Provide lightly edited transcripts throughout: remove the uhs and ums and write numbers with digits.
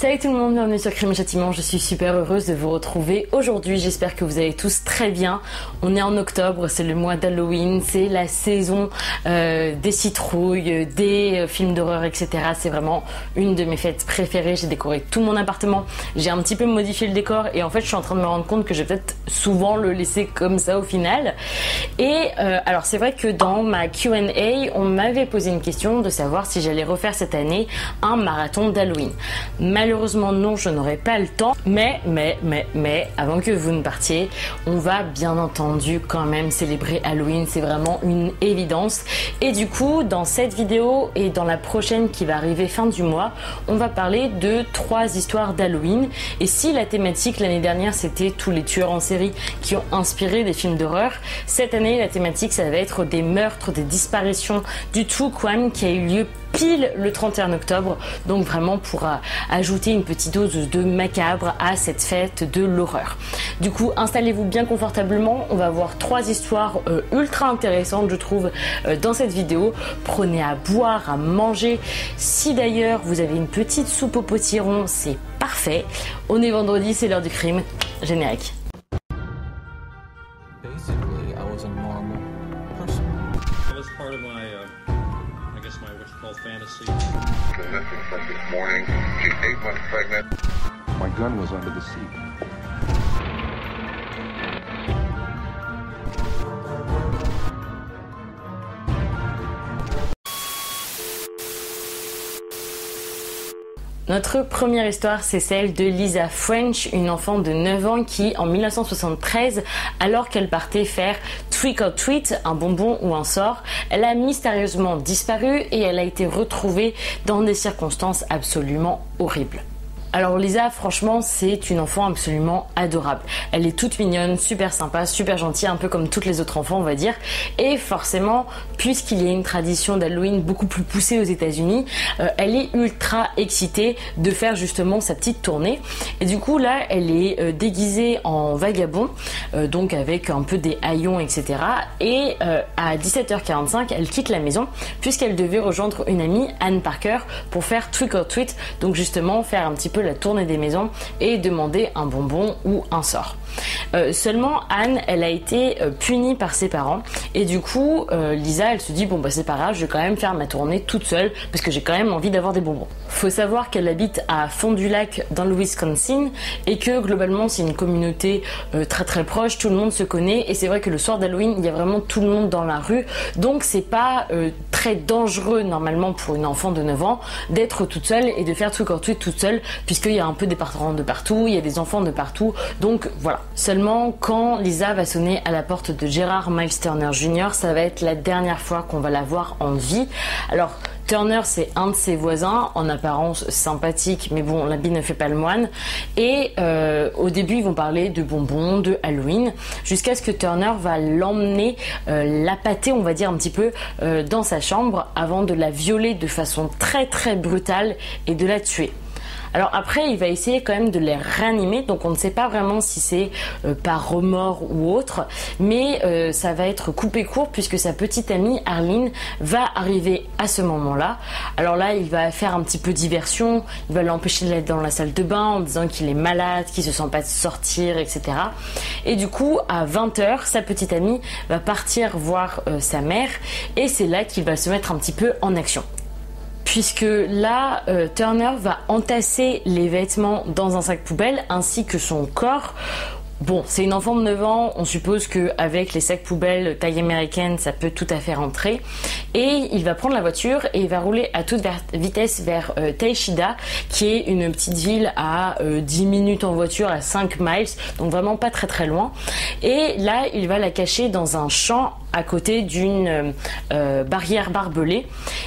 Salut tout le monde, bienvenue sur Crime et Châtiment, je suis super heureuse de vous retrouver aujourd'hui, j'espère que vous allez tous très bien. On est en octobre, c'est le mois d'Halloween, c'est la saison des citrouilles, des films d'horreur, etc. C'est vraiment une de mes fêtes préférées, j'ai décoré tout mon appartement, j'ai un petit peu modifié le décor et en fait je suis en train de me rendre compte que je vais peut-être souvent le laisser comme ça au final. Et alors c'est vrai que dans ma Q&A, on m'avait posé une question de savoir si j'allais refaire cette année un marathon d'Halloween. Malheureusement non, je n'aurai pas le temps, mais avant que vous ne partiez, on va bien entendu quand même célébrer Halloween, c'est vraiment une évidence. Et du coup, dans cette vidéo et dans la prochaine qui va arriver fin du mois, on va parler de 3 histoires d'Halloween. Et si la thématique l'année dernière c'était tous les tueurs en série qui ont inspiré des films d'horreur, cette année la thématique ça va être des meurtres, des disparitions, du true crime qui a eu lieu pile le 31 octobre, donc vraiment pour ajouter une petite dose de macabre à cette fête de l'horreur. Du coup, installez-vous bien confortablement, on va voir 3 histoires ultra intéressantes je trouve dans cette vidéo. Prenez à boire, à manger. Si d'ailleurs vous avez une petite soupe au potiron, c'est parfait. On est vendredi, c'est l'heure du crime. Générique. Basically, I was a normal person. That was part of my, I guess my what's called fantasy. The missing from this morning. She's 8 months pregnant. My gun was under the seat. Notre première histoire, c'est celle de Lisa French, une enfant de 9 ans qui, en 1973, alors qu'elle partait faire trick or treat, un bonbon ou un sort, elle a mystérieusement disparu et elle a été retrouvée dans des circonstances absolument horribles. Alors Lisa, franchement, c'est une enfant absolument adorable. Elle est toute mignonne, super sympa, super gentille, un peu comme toutes les autres enfants, on va dire. Et forcément, puisqu'il y a une tradition d'Halloween beaucoup plus poussée aux États-Unis, elle est ultra excitée de faire justement sa petite tournée. Et du coup, là, elle est déguisée en vagabond, donc avec un peu des haillons, etc. Et à 17h45, elle quitte la maison puisqu'elle devait rejoindre une amie, Anne Parker, pour faire trick or treat, donc justement faire un petit peu la tournée des maisons et demander un bonbon ou un sort. Seulement Anne, elle a été punie par ses parents et du coup Lisa, elle se dit bon bah c'est pas grave, je vais quand même faire ma tournée toute seule parce que j'ai quand même envie d'avoir des bonbons. Faut savoir qu'elle habite à Fond du Lac dans le Wisconsin et que globalement c'est une communauté très très proche, tout le monde se connaît et c'est vrai que le soir d'Halloween il y a vraiment tout le monde dans la rue, donc c'est pas très dangereux normalement pour une enfant de 9 ans d'être toute seule et de faire trick or treat toute seule puisqu'il y a un peu des parents de partout, il y a des enfants de partout, donc voilà. Seulement quand Lisa va sonner à la porte de Gerard Miles Turner Jr., ça va être la dernière fois qu'on va la voir en vie. Alors Turner, c'est un de ses voisins, en apparence sympathique, mais bon, l'habit ne fait pas le moine. Et au début, ils vont parler de bonbons, de Halloween, jusqu'à ce que Turner va l'emmener, l'appâter, on va dire un petit peu, dans sa chambre, avant de la violer de façon très très brutale et de la tuer. Alors après, il va essayer quand même de les réanimer, donc on ne sait pas vraiment si c'est par remords ou autre, mais ça va être coupé court puisque sa petite amie Arlene va arriver à ce moment-là. Alors là, il va faire un petit peu diversion, il va l'empêcher d'aller dans la salle de bain en disant qu'il est malade, qu'il se sent pas de sortir, etc. Et du coup, à 20h, sa petite amie va partir voir sa mère et c'est là qu'il va se mettre un petit peu en action. Puisque là, Turner va entasser les vêtements dans un sac poubelle ainsi que son corps. Bon, c'est une enfant de 9 ans, on suppose qu'avec les sacs poubelles taille américaine, ça peut tout à fait rentrer. Et il va prendre la voiture et il va rouler à toute vitesse vers Taishida, qui est une petite ville à 10 minutes en voiture, à 5 miles, donc vraiment pas très très loin. Et là, il va la cacher dans un champ à côté d'une barrière barbelée.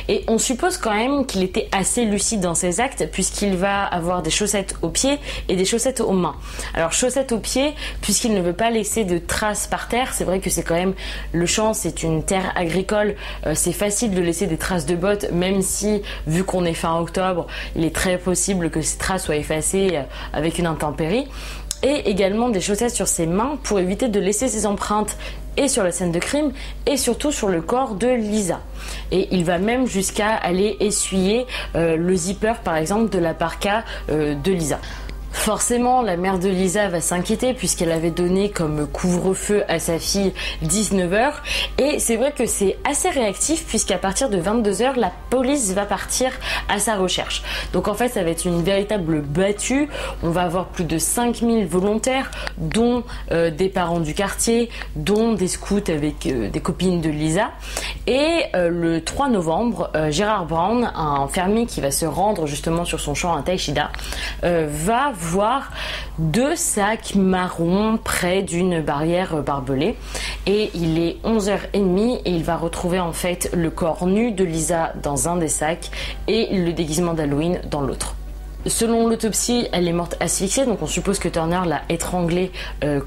Et on suppose quand même qu'il était assez lucide dans ses actes, puisqu'il va avoir des chaussettes aux pieds et des chaussettes aux mains. Alors chaussettes aux pieds, puisqu'il ne veut pas laisser de traces par terre. C'est vrai que c'est quand même, le champ c'est une terre agricole, c'est facile de laisser des traces de bottes, même si vu qu'on est fin octobre, il est très possible que ces traces soient effacées avec une intempérie. Et également des chaussettes sur ses mains pour éviter de laisser ses empreintes et sur la scène de crime et surtout sur le corps de Lisa. Et il va même jusqu'à aller essuyer le zipper par exemple de la parka de Lisa. Forcément, la mère de Lisa va s'inquiéter puisqu'elle avait donné comme couvre-feu à sa fille 19h. Et c'est vrai que c'est assez réactif puisqu'à partir de 22h, la police va partir à sa recherche. Donc en fait, ça va être une véritable battue. On va avoir plus de 5000 volontaires, dont des parents du quartier, dont des scouts avec des copines de Lisa. Et le 3 novembre, Gérard Brown, un fermier qui va se rendre justement sur son champ à Taishida, va voir 2 sacs marrons près d'une barrière barbelée et il est 11h30 et il va retrouver en fait le corps nu de Lisa dans un des sacs et le déguisement d'Halloween dans l'autre. Selon l'autopsie, elle est morte asphyxiée, donc on suppose que Turner l'a étranglée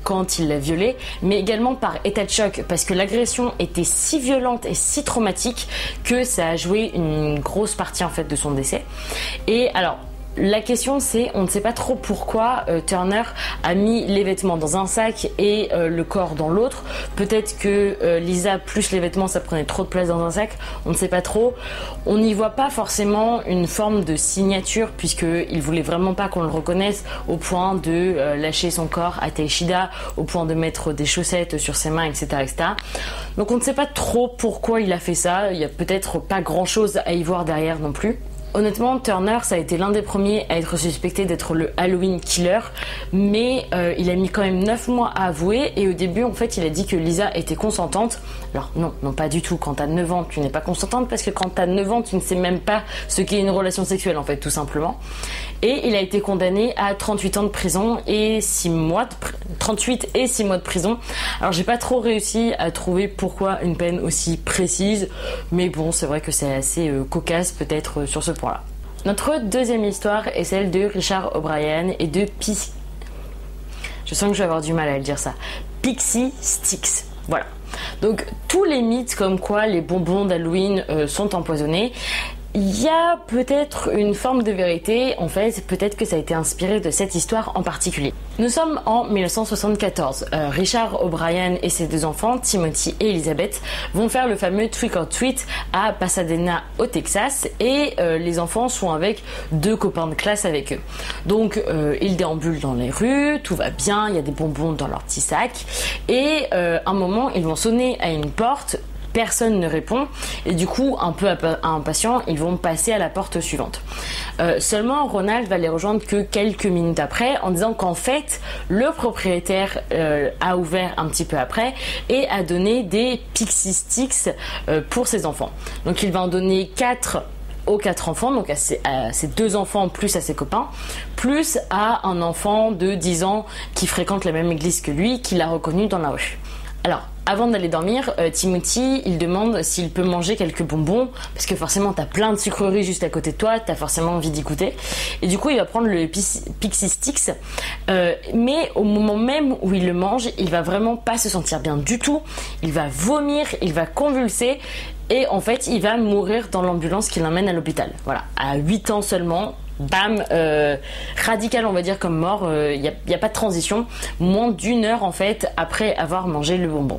quand il l'a violée, mais également par état de choc, parce que l'agression était si violente et si traumatique que ça a joué une grosse partie en fait de son décès. Et alors, la question c'est, on ne sait pas trop pourquoi Turner a mis les vêtements dans un sac et le corps dans l'autre. Peut-être que Lisa plus les vêtements ça prenait trop de place dans un sac, on ne sait pas trop. On n'y voit pas forcément une forme de signature puisqu'il voulait vraiment pas qu'on le reconnaisse au point de lâcher son corps à Taishida, au point de mettre des chaussettes sur ses mains, etc., etc. Donc on ne sait pas trop pourquoi il a fait ça, il y a peut-être pas grand chose à y voir derrière non plus. Honnêtement, Turner, ça a été l'un des premiers à être suspecté d'être le Halloween Killer, mais il a mis quand même 9 mois à avouer et au début, en fait, il a dit que Lisa était consentante. Alors non, pas du tout. Quand t'as 9 ans, tu n'es pas consentante parce que quand t'as 9 ans, tu ne sais même pas ce qu'est une relation sexuelle, en fait, tout simplement. Et il a été condamné à 38 ans de prison et 38 et 6 mois de prison. Alors, j'ai pas trop réussi à trouver pourquoi une peine aussi précise, mais bon, c'est vrai que c'est assez cocasse peut-être sur ce point-là. Notre deuxième histoire est celle de Richard O'Brien et de Je sens que je vais avoir du mal à le dire ça. Pixie Sticks. Voilà. Donc tous les mythes comme quoi les bonbons d'Halloween sont empoisonnés, il y a peut-être une forme de vérité, en fait, peut-être que ça a été inspiré de cette histoire en particulier. Nous sommes en 1974. Richard O'Brien et ses 2 enfants, Timothy et Elizabeth, vont faire le fameux Trick or Treat à Pasadena au Texas et les enfants sont avec 2 copains de classe avec eux. Donc ils déambulent dans les rues, tout va bien, il y a des bonbons dans leur petit sac et un moment ils vont sonner à une porte. Personne ne répond et du coup, un peu impatients, ils vont passer à la porte suivante. Seulement, Ronald va les rejoindre que quelques minutes après en disant qu'en fait, le propriétaire a ouvert un petit peu après et a donné des Pixie Sticks pour ses enfants. Donc il va en donner 4 aux 4 enfants, donc à ses 2 enfants plus à ses copains, plus à un enfant de 10 ans qui fréquente la même église que lui, qui l'a reconnu dans la rue. Alors, avant d'aller dormir, Timothy, il demande s'il peut manger quelques bonbons, parce que forcément t'as plein de sucreries juste à côté de toi, t'as forcément envie d'y goûter. Et du coup, il va prendre le Pixie Sticks, mais au moment même où il le mange, il va vraiment pas se sentir bien du tout. Il va vomir, il va convulser, et en fait, il va mourir dans l'ambulance qui l'emmène à l'hôpital. Voilà, à 8 ans seulement. Bam, radical on va dire comme mort, y a pas de transition, moins d'1 heure en fait après avoir mangé le bonbon.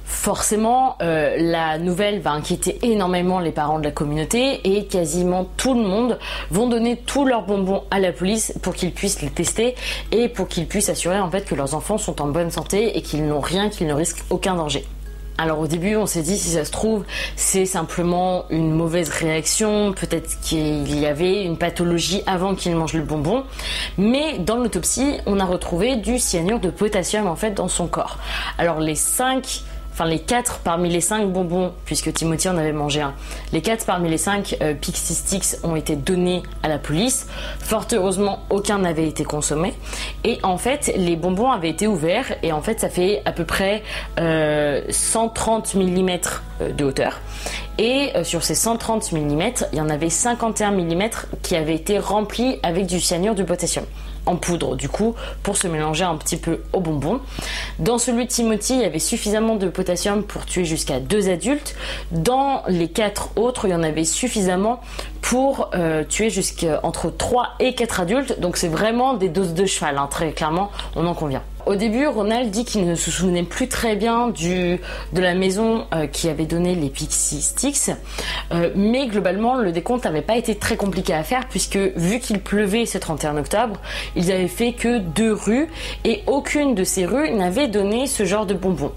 Forcément, la nouvelle va inquiéter énormément les parents de la communauté et quasiment tout le monde vont donner tous leurs bonbons à la police pour qu'ils puissent les tester et pour qu'ils puissent assurer en fait que leurs enfants sont en bonne santé et qu'ils n'ont rien, qu'ils ne risquent aucun danger. Alors au début on s'est dit si ça se trouve c'est simplement une mauvaise réaction, peut-être qu'il y avait une pathologie avant qu'il mange le bonbon, mais dans l'autopsie on a retrouvé du cyanure de potassium en fait dans son corps. Alors les 4 parmi les 5 bonbons, puisque Timothy en avait mangé un, les 4 parmi les 5 Pixie Sticks ont été donnés à la police. Fort heureusement, aucun n'avait été consommé. Et en fait, les bonbons avaient été ouverts et en fait, ça fait à peu près 130 mm de hauteur. Et sur ces 130 mm, il y en avait 51 mm qui avaient été remplis avec du cyanure de potassium. En poudre du coup pour se mélanger un petit peu au bonbon. Dans celui de Timothy il y avait suffisamment de potassium pour tuer jusqu'à 2 adultes. Dans les 4 autres il y en avait suffisamment pour tuer jusqu'entre 3 et 4 adultes. Donc c'est vraiment des doses de cheval, hein, très clairement on en convient. Au début, Ronald dit qu'il ne se souvenait plus très bien de la maison qui avait donné les Pixie Sticks, mais globalement, le décompte n'avait pas été très compliqué à faire puisque vu qu'il pleuvait ce 31 octobre, ils avaient fait que 2 rues et aucune de ces rues n'avait donné ce genre de bonbons.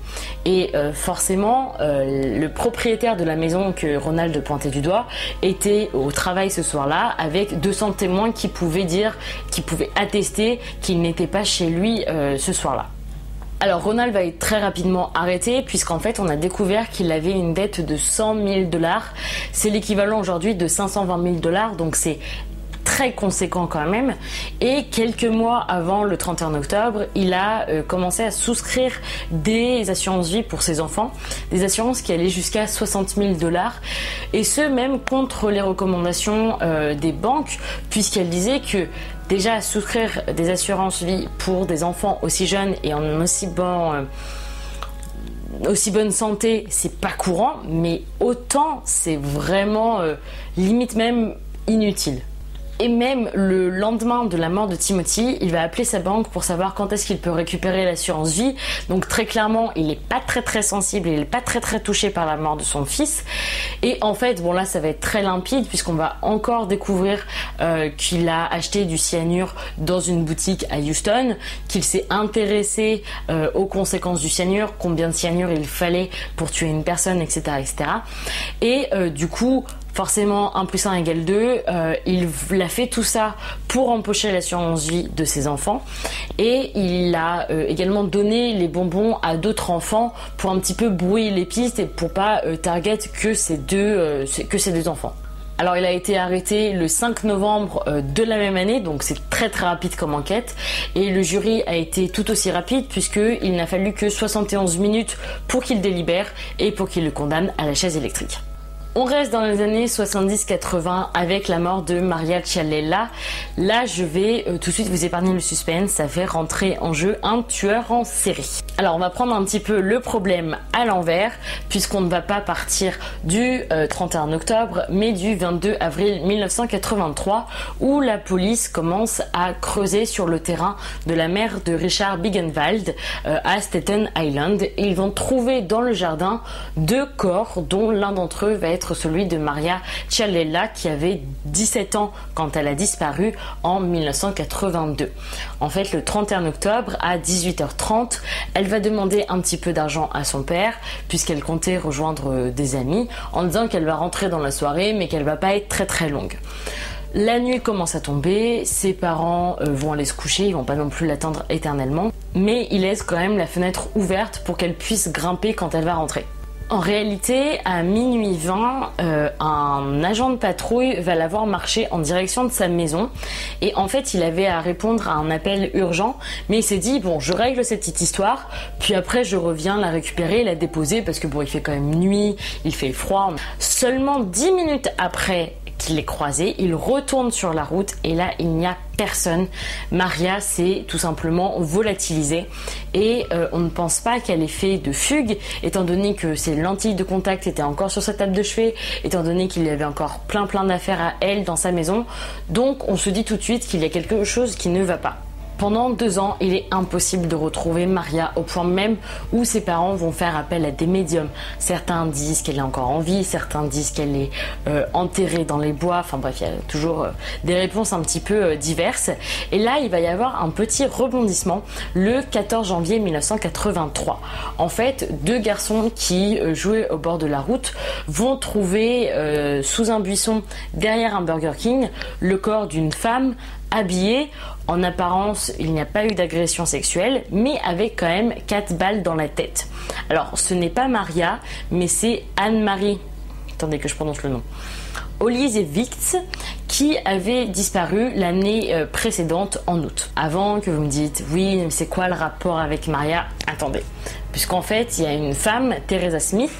Et forcément, le propriétaire de la maison que Ronald pointait du doigt était au travail ce soir-là avec 200 témoins qui pouvaient attester qu'il n'était pas chez lui ce soir-là. Alors Ronald va être très rapidement arrêté puisqu'en fait on a découvert qu'il avait une dette de 100 000 $. C'est l'équivalent aujourd'hui de 520 000 $, donc c'est très conséquent quand même. Et quelques mois avant le 31 octobre, il a commencé à souscrire des assurances vie pour ses enfants, des assurances qui allaient jusqu'à 60 000 $, et ce même contre les recommandations des banques, puisqu'elles disaient que déjà souscrire des assurances vie pour des enfants aussi jeunes et en aussi bonne santé, c'est pas courant, mais autant c'est vraiment limite même inutile. Et même le lendemain de la mort de Timothy, il va appeler sa banque pour savoir quand est-ce qu'il peut récupérer l'assurance vie. Donc très clairement, il n'est pas très sensible, il n'est pas très touché par la mort de son fils. Et en fait, bon là, ça va être très limpide puisqu'on va encore découvrir qu'il a acheté du cyanure dans une boutique à Houston, qu'il s'est intéressé aux conséquences du cyanure, combien de cyanure il fallait pour tuer une personne, etc. Et du coup, forcément 1 + 1 = 2, il a fait tout ça pour empocher l'assurance vie de ses enfants et il a également donné les bonbons à d'autres enfants pour un petit peu brouiller les pistes et pour pas target que ces deux enfants. Alors il a été arrêté le 5 novembre de la même année, donc c'est très rapide comme enquête, et le jury a été tout aussi rapide puisqu'il n'a fallu que 71 minutes pour qu'il délibère et pour qu'il le condamne à la chaise électrique. On reste dans les années 70-80 avec la mort de Maria Ciallella. Là, je vais tout de suite vous épargner le suspense, ça fait rentrer en jeu un tueur en série. Alors, on va prendre un petit peu le problème à l'envers, puisqu'on ne va pas partir du 31 octobre, mais du 22 avril 1983, où la police commence à creuser sur le terrain de la mère de Richard Biegenwald à Staten Island. Et ils vont trouver dans le jardin 2 corps, dont l'un d'entre eux va être celui de Maria Ciallella qui avait 17 ans quand elle a disparu en 1982. En fait, le 31 octobre à 18h30, elle va demander un petit peu d'argent à son père puisqu'elle comptait rejoindre des amis en disant qu'elle va rentrer dans la soirée mais qu'elle va pas être très longue. La nuit commence à tomber, ses parents vont aller se coucher, ils vont pas non plus l'attendre éternellement, mais ils laissent quand même la fenêtre ouverte pour qu'elle puisse grimper quand elle va rentrer. En réalité, à minuit 20, un agent de patrouille va la voir marcher en direction de sa maison et en fait il avait à répondre à un appel urgent, mais il s'est dit bon, je règle cette petite histoire puis après je reviens la récupérer et la déposer parce que bon, il fait quand même nuit, il fait froid. Seulement 10 minutes après qu'il l'ait croisée, il retourne sur la route et là il n'y a personne. Maria s'est tout simplement volatilisée et on ne pense pas qu'elle ait fait de fugue étant donné que ses lentilles de contact étaient encore sur sa table de chevet, étant donné qu'il y avait encore plein d'affaires à elle dans sa maison, donc on se dit tout de suite qu'il y a quelque chose qui ne va pas. Pendant 2 ans, il est impossible de retrouver Maria au point même où ses parents vont faire appel à des médiums. Certains disent qu'elle est encore en vie, certains disent qu'elle est enterrée dans les bois, enfin bref, il y a toujours des réponses un petit peu diverses. Et là, il va y avoir un petit rebondissement le 14 janvier 1983. En fait, 2 garçons qui jouaient au bord de la route vont trouver sous un buisson derrière un Burger King le corps d'une femme habillée. En apparence, il n'y a pas eu d'agression sexuelle, mais avec quand même 4 balles dans la tête. Alors, ce n'est pas Maria, mais c'est Anne-Marie. Attendez que je prononce le nom. Olizewicz, qui avait disparu l'année précédente en août. Avant que vous me dites, oui, mais c'est quoi le rapport avec Maria? Attendez. Puisqu'en fait, il y a une femme, Teresa Smith,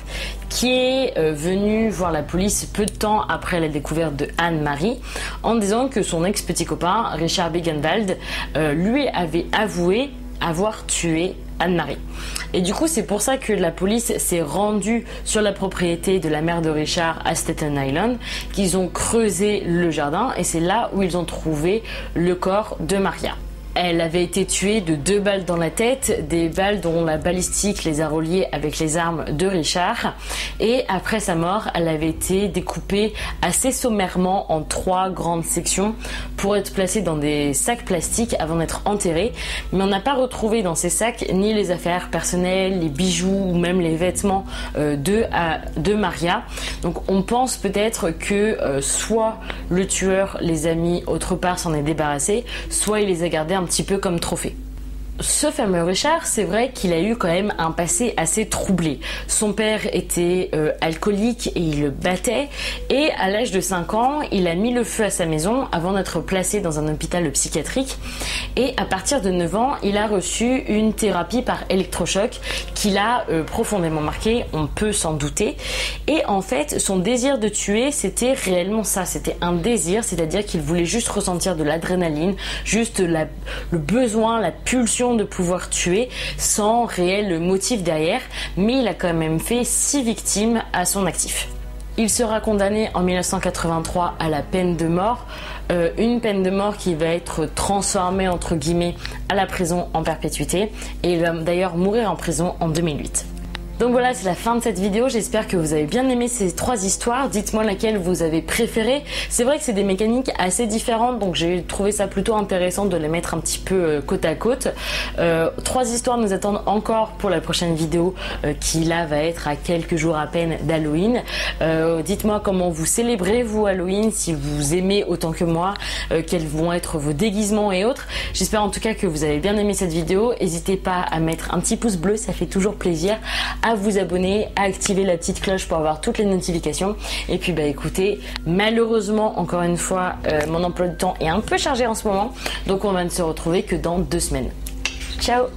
qui est venue voir la police peu de temps après la découverte de Anne-Marie, en disant que son ex-petit copain, Richard Biegenwald, lui avait avoué avoir tué Anne-Marie. Et du coup, c'est pour ça que la police s'est rendue sur la propriété de la mère de Richard à Staten Island, qu'ils ont creusé le jardin et c'est là où ils ont trouvé le corps de Maria. Elle avait été tuée de 2 balles dans la tête, des balles dont la balistique les a reliées avec les armes de Richard. Et après sa mort, elle avait été découpée assez sommairement en 3 grandes sections pour être placée dans des sacs plastiques avant d'être enterrée. Mais on n'a pas retrouvé dans ces sacs ni les affaires personnelles, les bijoux ou même les vêtements de Maria. Donc on pense peut-être que soit le tueur les a mis autre part, s'en est débarrassé, soit il les a gardés un petit peu comme trophée. Ce fameux Richard, c'est vrai qu'il a eu quand même un passé assez troublé. Son père était alcoolique et il le battait, et à l'âge de 5 ans, il a mis le feu à sa maison avant d'être placé dans un hôpital psychiatrique. Et à partir de 9 ans, il a reçu une thérapie par électrochoc qui l'a profondément marqué, on peut s'en douter. Et en fait, son désir de tuer, c'était réellement ça, c'était un désir, c'est-à-dire qu'il voulait juste ressentir de l'adrénaline, juste le besoin, la pulsion de pouvoir tuer sans réel motif derrière, mais il a quand même fait 6 victimes à son actif. Il sera condamné en 1983 à la peine de mort, une peine de mort qui va être transformée entre guillemets à la prison en perpétuité, et il va d'ailleurs mourir en prison en 2008. Donc voilà, c'est la fin de cette vidéo. J'espère que vous avez bien aimé ces 3 histoires. Dites-moi laquelle vous avez préférée. C'est vrai que c'est des mécaniques assez différentes, donc j'ai trouvé ça plutôt intéressant de les mettre un petit peu côte à côte. 3 histoires nous attendent encore pour la prochaine vidéo qui là va être à quelques jours à peine d'Halloween. Dites-moi comment vous célébrez vous Halloween, si vous aimez autant que moi, quels vont être vos déguisements et autres. J'espère en tout cas que vous avez bien aimé cette vidéo. N'hésitez pas à mettre un petit pouce bleu, ça fait toujours plaisir, à vous abonner, à activer la petite cloche pour avoir toutes les notifications. Et puis bah écoutez, malheureusement encore une fois mon emploi de temps est un peu chargé en ce moment, donc on va ne se retrouver que dans 2 semaines. Ciao.